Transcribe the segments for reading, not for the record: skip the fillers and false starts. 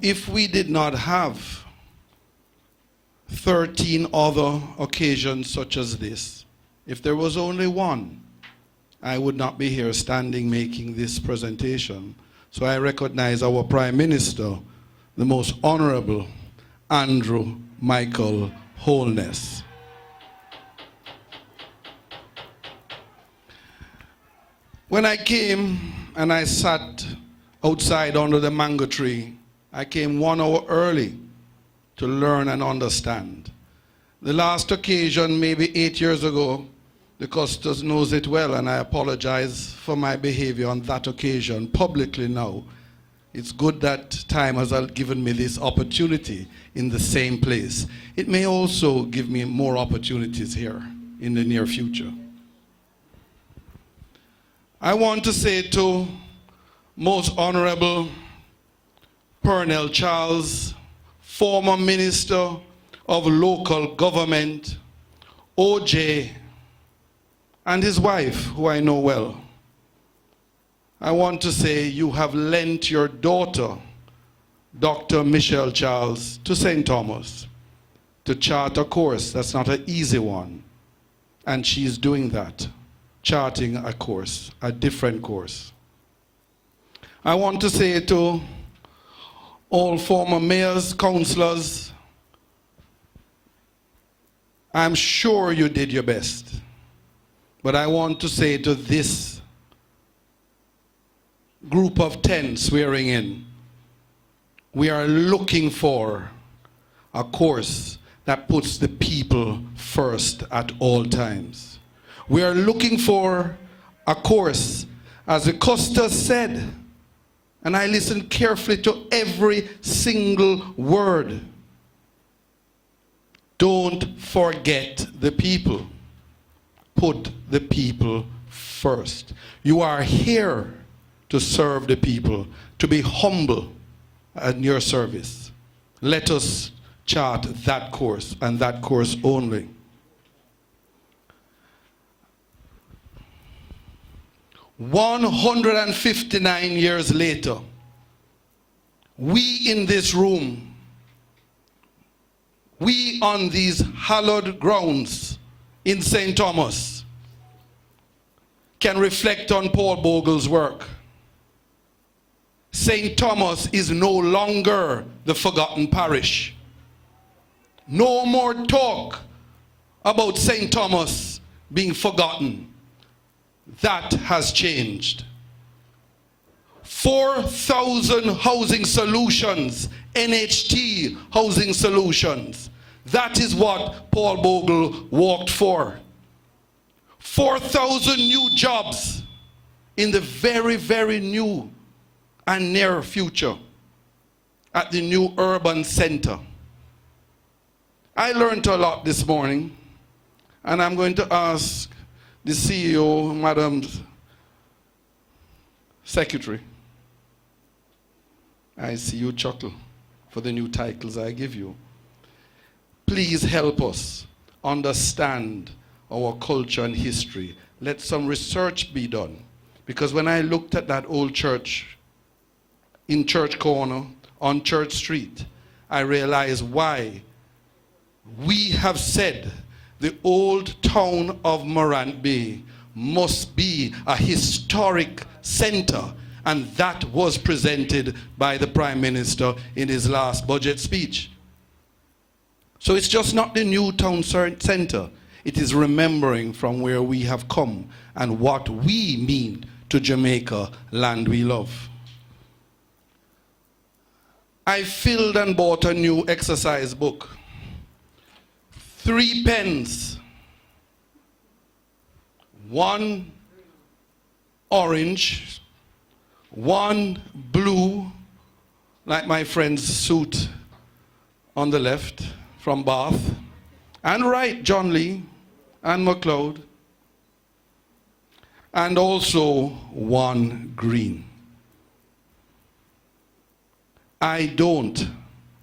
if we did not have 13 other occasions such as this, if there was only one, I would not be here standing making this presentation. So I recognize our Prime Minister, the Most Honorable Andrew Michael Holness. When I came and I sat outside under the mango tree, I came 1 hour early to learn and understand. The last occasion, maybe 8 years ago, the Councillors knows it well, and I apologize for my behavior on that occasion publicly now. It's good that time has given me this opportunity in the same place. It may also give me more opportunities here in the near future. I want to say to Most Honorable Pernell Charles, former Minister of Local Government, OJ, and his wife, who I know well. I want to say you have lent your daughter, Dr. Michelle Charles, to St. Thomas to chart a course. That's not an easy one. And she's doing that, charting a course, a different course. I want to say to all former mayors, councillors, I'm sure you did your best. But I want to say to this group of 10 swearing in, we are looking for a course that puts the people first at all times. We are looking for a course, as the Councillors said, and I listened carefully to every single word. Don't forget the people. Put the people first. You are here to serve the people, to be humble in your service. Let us chart that course, and that course only. "159 years later, we in this room, we on these hallowed grounds in St. Thomas, can reflect on Paul Bogle's work. St. Thomas is no longer the forgotten parish. No more talk about St. Thomas being forgotten. That has changed. 4,000 housing solutions, NHT housing solutions. That is what Paul Bogle walked for. 4,000 new jobs in the very, very new and near future at the new urban center. I learned a lot this morning, and I'm going to ask the CEO, Madam Secretary. I see you chuckle for the new titles I give you. Please help us understand our culture and history. Let some research be done. Because when I looked at that old church in Church Corner on Church Street, I realized why we have said the old town of Morant Bay must be a historic center, and that was presented by the Prime Minister in his last budget speech. So it's just not the new town center. It is remembering from where we have come and what we mean to Jamaica, land we love. I filled and bought a new exercise book. 3 pens. 1 orange, 1 blue, like my friend's suit on the left from Bath, and right, John Lee and MacLeod, and also 1 green. I don't,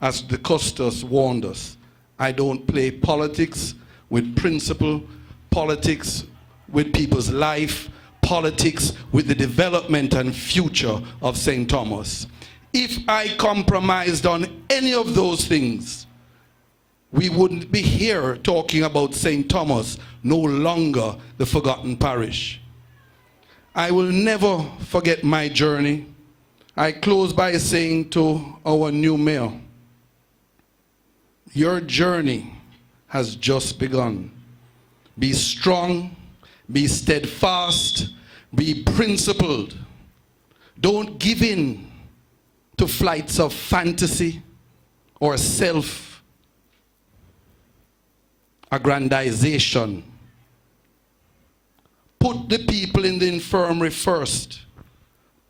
as the Councillors warned us, I don't play politics with principle, politics with people's life, politics with the development and future of St. Thomas. If I compromised on any of those things, we wouldn't be here talking about St. Thomas, no longer the forgotten parish. I will never forget my journey. I close by saying to our new mayor, your journey has just begun. Be strong, be steadfast, be principled. Don't give in to flights of fantasy or self-aggrandization. Put the people in the infirmary first.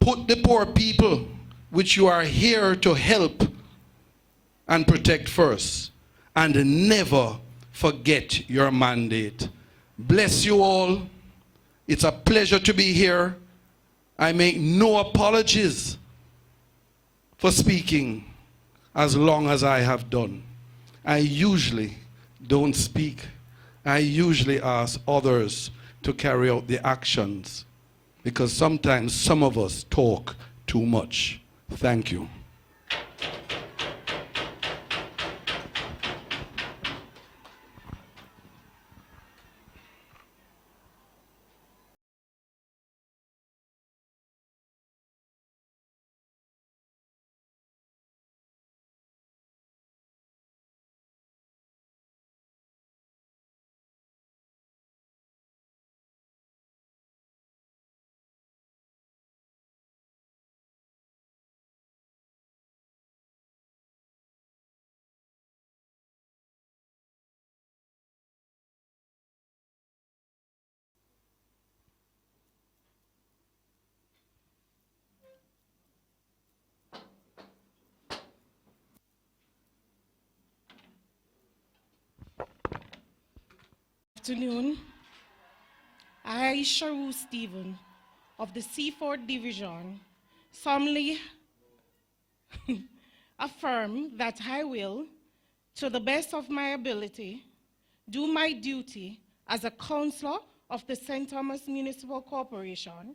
Put the poor people, which you are here to help and protect first. And never forget your mandate. Bless you all. It's a pleasure to be here. I make no apologies for speaking as long as I have done. I usually don't speak. I usually ask others to carry out the actions, because sometimes some of us talk too much. Thank you. Afternoon. I, Sharu Stephen, of the C4 Division, solemnly affirm that I will, to the best of my ability, do my duty as a councillor of the St. Thomas Municipal Corporation,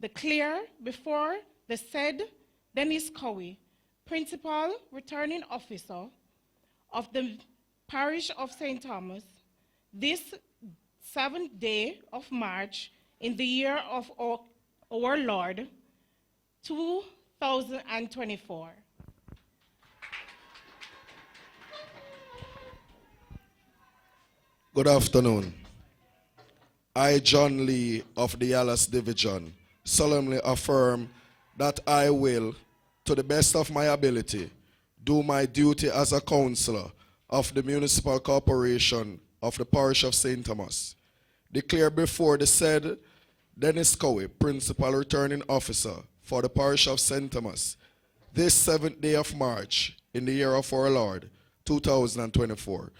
declare before the said Dennis Cowie, Principal Returning Officer of the Parish of St. Thomas, this 7th day of March in the year of our Lord, 2024. Good afternoon. I, John Lee of the Yalas Division, solemnly affirm that I will, to the best of my ability, do my duty as a councillor of the Municipal Corporation of the Parish of St. Thomas, declare before the said Dennis Cowie, Principal Returning Officer for the Parish of St. Thomas, this 7th day of March in the year of our Lord, 2024.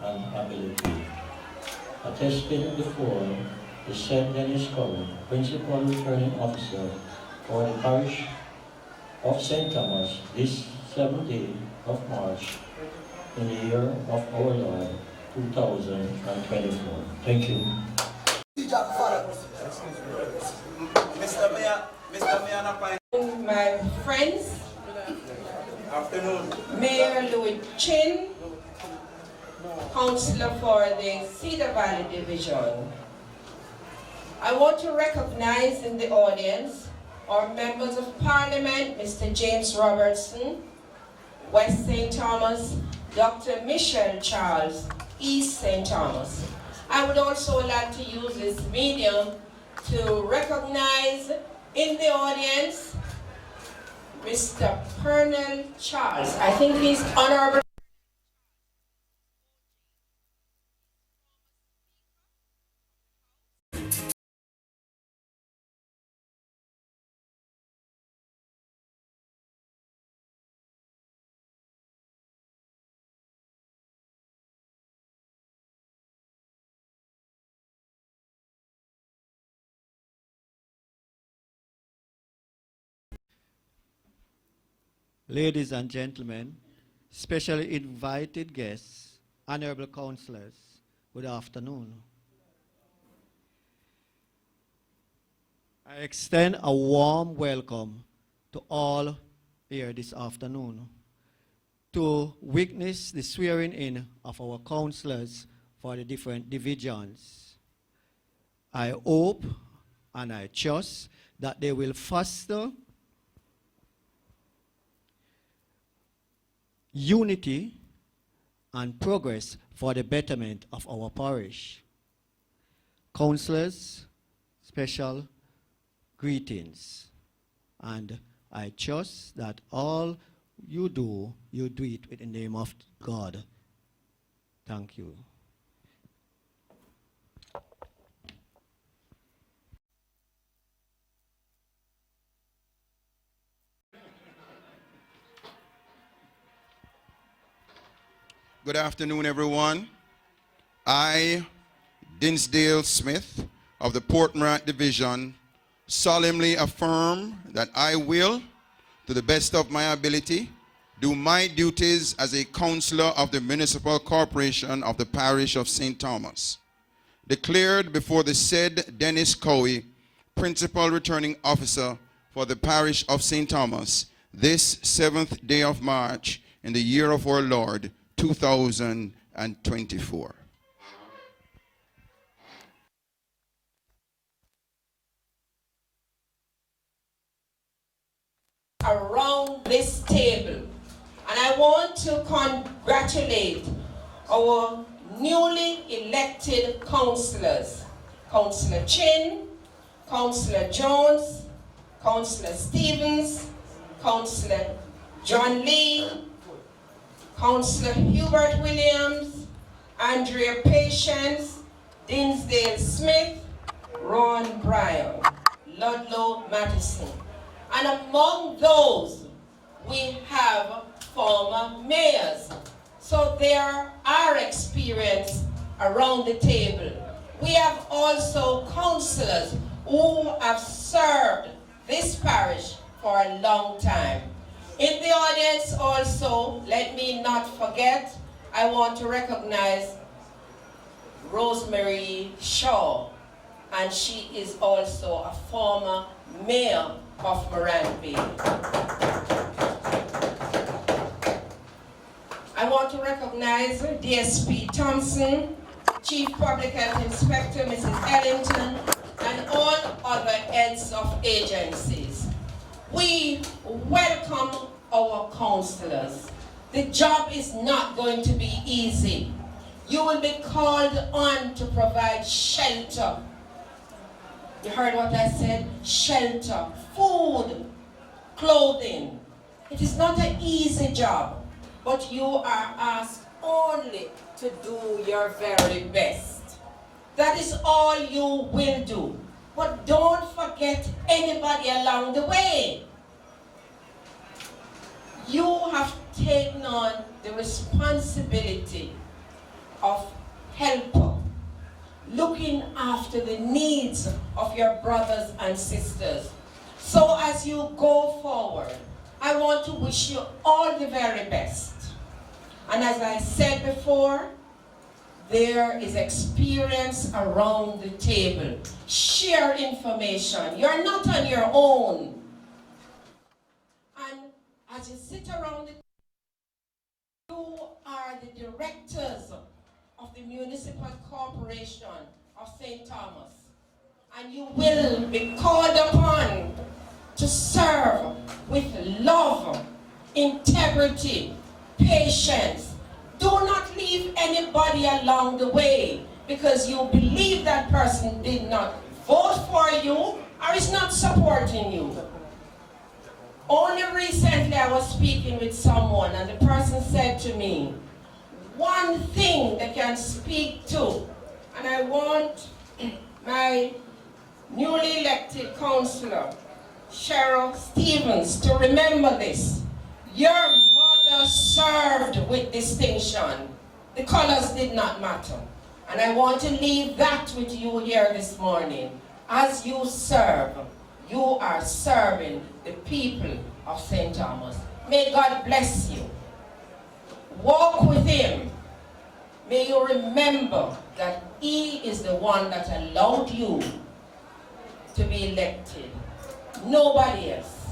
And ability. Attesting before the said Dennis Cowie, Principal Returning Officer for the Parish of St. Thomas, this 7th day of March in the year of our Lord, 2024. Thank you. My friends, Afternoon. Mayor Louis Chin, Councillor for the Cedar Valley Division. I want to recognize in the audience our members of Parliament, Mr. James Robertson, West St. Thomas, Dr. Michelle Charles, East St. Thomas. I would also like to use this medium to recognize In the audience, Mr. Pernell Charles. I think he's honorable. Ladies and gentlemen, specially invited guests, honorable councillors, good afternoon. I extend a warm welcome to all here this afternoon to witness the swearing in of our councillors for the different divisions. I hope and I trust that they will foster unity and progress for the betterment of our parish. Councillors, special greetings. And I trust that all you do it in the name of God. Thank you. Good afternoon, everyone. I, Dinsdale Smith of the Port Morant Division, solemnly affirm that I will, to the best of my ability, do my duties as a councillor of the Municipal Corporation of the Parish of St. Thomas, declared before the said Dennis Cowie, Principal Returning Officer for the Parish of St. Thomas, this 7th day of March in the year of our Lord, 2024. Around this table, and I want to congratulate our newly elected councillors, Councillor Chin, Councillor Jones, Councillor Stevens, Councillor John Lee, Councillor Hubert Williams, Andrea Patience, Dinsdale Smith, Ron Bryan, Ludlow Mattison. And among those, we have former mayors. So there are experience around the table. We have also councillors who have served this parish for a long time. In the audience also, let me not forget, I want to recognize Rosemary Shaw, and she is also a former mayor of Morant Bay. I want to recognize DSP Thompson, Chief Public Health Inspector Mrs. Ellington, and all other heads of agencies. We welcome our councillors. The job is not going to be easy. You will be called on to provide shelter. You heard what I said? Shelter, food, clothing. It is not an easy job, but you are asked only to do your very best. That is all you will do. But don't forget anybody along the way. You have taken on the responsibility of helper, looking after the needs of your brothers and sisters. So as you go forward, I want to wish you all the very best. And as I said before, there is experience around the table. Share information. You're not on your own. And as you sit around the table, you are the directors of the Municipal Corporation of St. Thomas. And you will be called upon to serve with love, integrity, patience. Do not leave anybody along the way because you believe that person did not vote for you or is not supporting you. Only recently I was speaking with someone and the person said to me, one thing they can speak to, and I want my newly elected councillor, Cheryl Stevens, to remember this. Your mother served with distinction. The colors did not matter. And I want to leave that with you here this morning. As you serve, you are serving the people of St. Thomas. May God bless you. Walk with him. May you remember that he is the one that allowed you to be elected. Nobody else.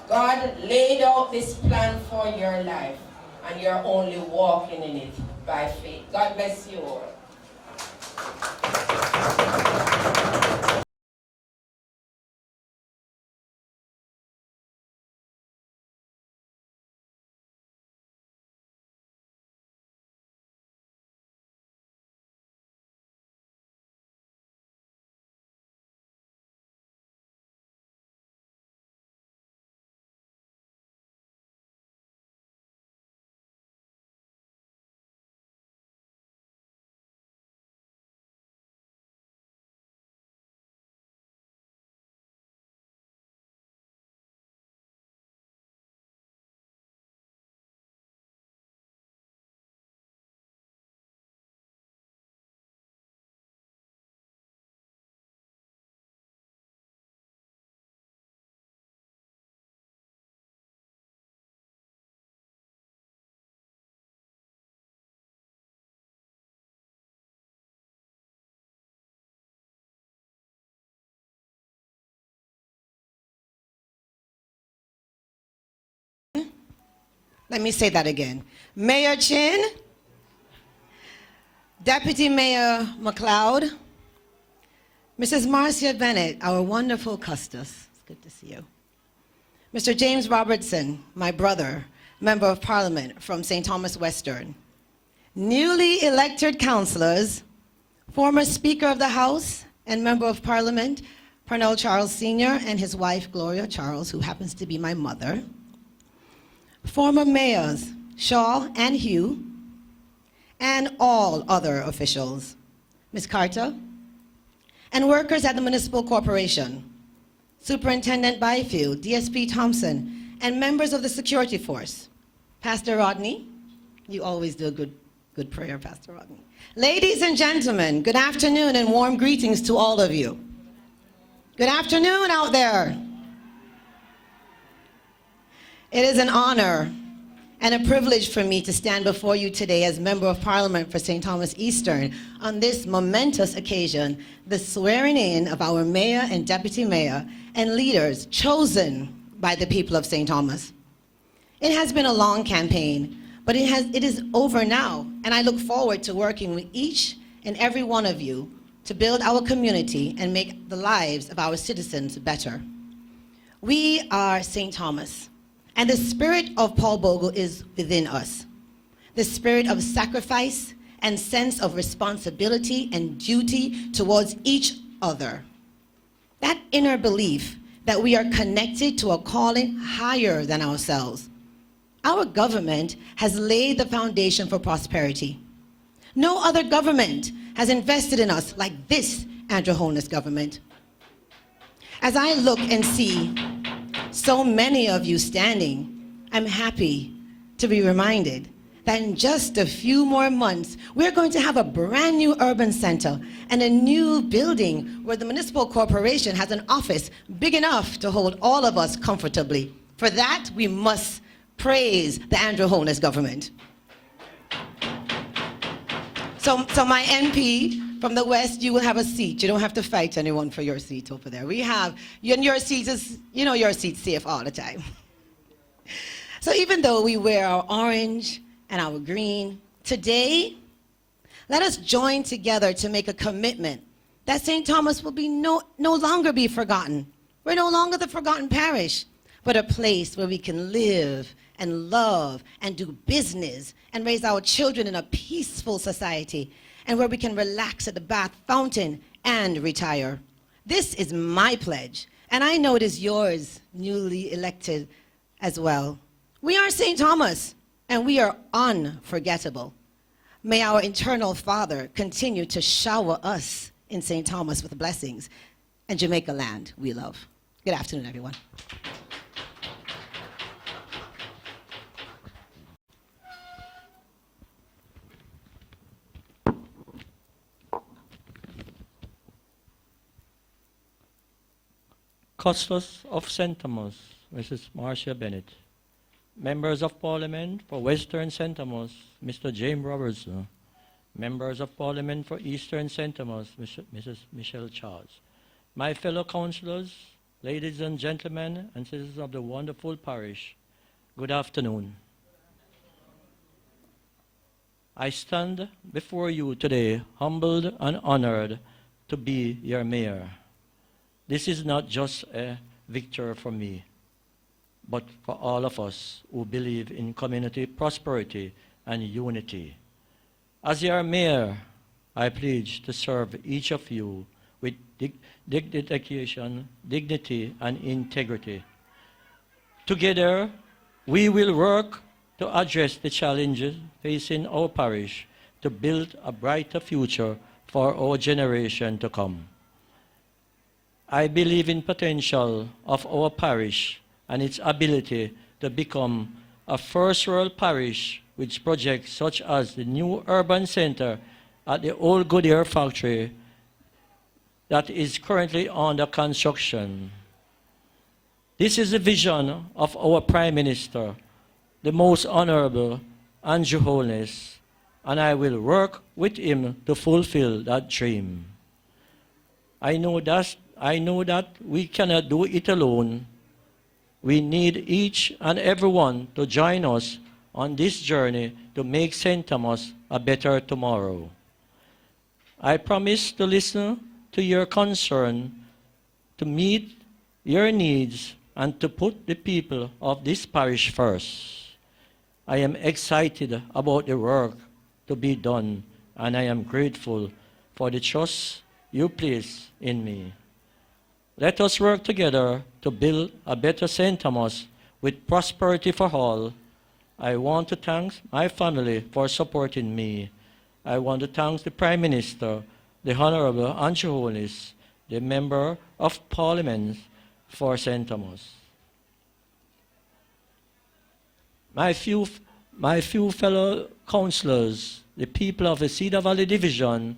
God laid out this plan for your life, and you're only walking in it by faith. God bless you all. Let me say that again. Mayor Chin, Deputy Mayor McLeod, Mrs. Marcia Bennett, our wonderful Custis. It's good to see you. Mr. James Robertson, my brother, Member of Parliament from St. Thomas Western. Newly elected councillors, former Speaker of the House and Member of Parliament, Parnell Charles Sr. and his wife, Gloria Charles, who happens to be my mother. Former mayors, Shaw and Hugh, and all other officials, Ms. Carter, and workers at the Municipal Corporation, Superintendent Byfield, DSP Thompson, and members of the security force. Pastor Rodney, you always do a good prayer, Pastor Rodney. Ladies and gentlemen, good afternoon and warm greetings to all of you. Good afternoon out there. It is an honor and a privilege for me to stand before you today as Member of Parliament for St. Thomas Eastern on this momentous occasion, the swearing in of our Mayor and Deputy Mayor and leaders chosen by the people of St. Thomas. It has been a long campaign, but it is over now, and I look forward to working with each and every one of you to build our community and make the lives of our citizens better. We are St. Thomas. And the spirit of Paul Bogle is within us. The spirit of sacrifice and sense of responsibility and duty towards each other. That inner belief that we are connected to a calling higher than ourselves. Our government has laid the foundation for prosperity. No other government has invested in us like this Andrew Holness government. As I look and see so many of you standing, I'm happy to be reminded that in just a few more months, we're going to have a brand new urban center and a new building where the municipal corporation has an office big enough to hold all of us comfortably. For that, we must praise the Andrew Holness government. So my MP from the West, you will have a seat. You don't have to fight anyone for your seat over there. We have, your seat is, your seat's safe all the time. So even though we wear our orange and our green, today, let us join together to make a commitment that St. Thomas will be no longer be forgotten. We're no longer the forgotten parish, but a place where we can live and love and do business and raise our children in a peaceful society, and where we can relax at the bath fountain and retire. This is my pledge, and I know it is yours, newly elected as well. We are St. Thomas, and we are unforgettable. May our eternal Father continue to shower us in St. Thomas with blessings and Jamaica land we love. Good afternoon, everyone. Councillors of St. Thomas, Mrs. Marcia Bennett. Members of Parliament for Western St. Thomas, Mr. James Robertson. Members of Parliament for Eastern St. Thomas, Mrs. Michelle Charles. My fellow councillors, ladies and gentlemen, and citizens of the wonderful parish, good afternoon. I stand before you today humbled and honored to be your mayor. This is not just a victory for me, but for all of us who believe in community prosperity and unity. As your mayor, I pledge to serve each of you with dedication, dignity, and integrity. Together, we will work to address the challenges facing our parish to build a brighter future for our generation to come. I believe in potential of our parish and its ability to become a first-world parish with projects such as the new urban center at the old Goodyear factory that is currently under construction. This is the vision of our Prime Minister, the Most Honorable Andrew Holness, and I will work with him to fulfill that dream. I know that we cannot do it alone. We need each and everyone to join us on this journey to make St. Thomas a better tomorrow. I promise to listen to your concern, to meet your needs, and to put the people of this parish first. I am excited about the work to be done, and I am grateful for the trust you place in me. Let us work together to build a better St. Thomas with prosperity for all. I want to thank my family for supporting me. I want to thank the Prime Minister, the Honorable Andrew Holness, the Member of Parliament for St. Thomas. My few fellow councillors, the people of the Cedar Valley Division,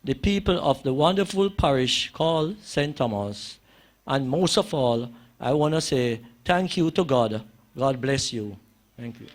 the people of the wonderful parish called St. Thomas, and most of all, I want to say thank you to God. God bless you. Thank you.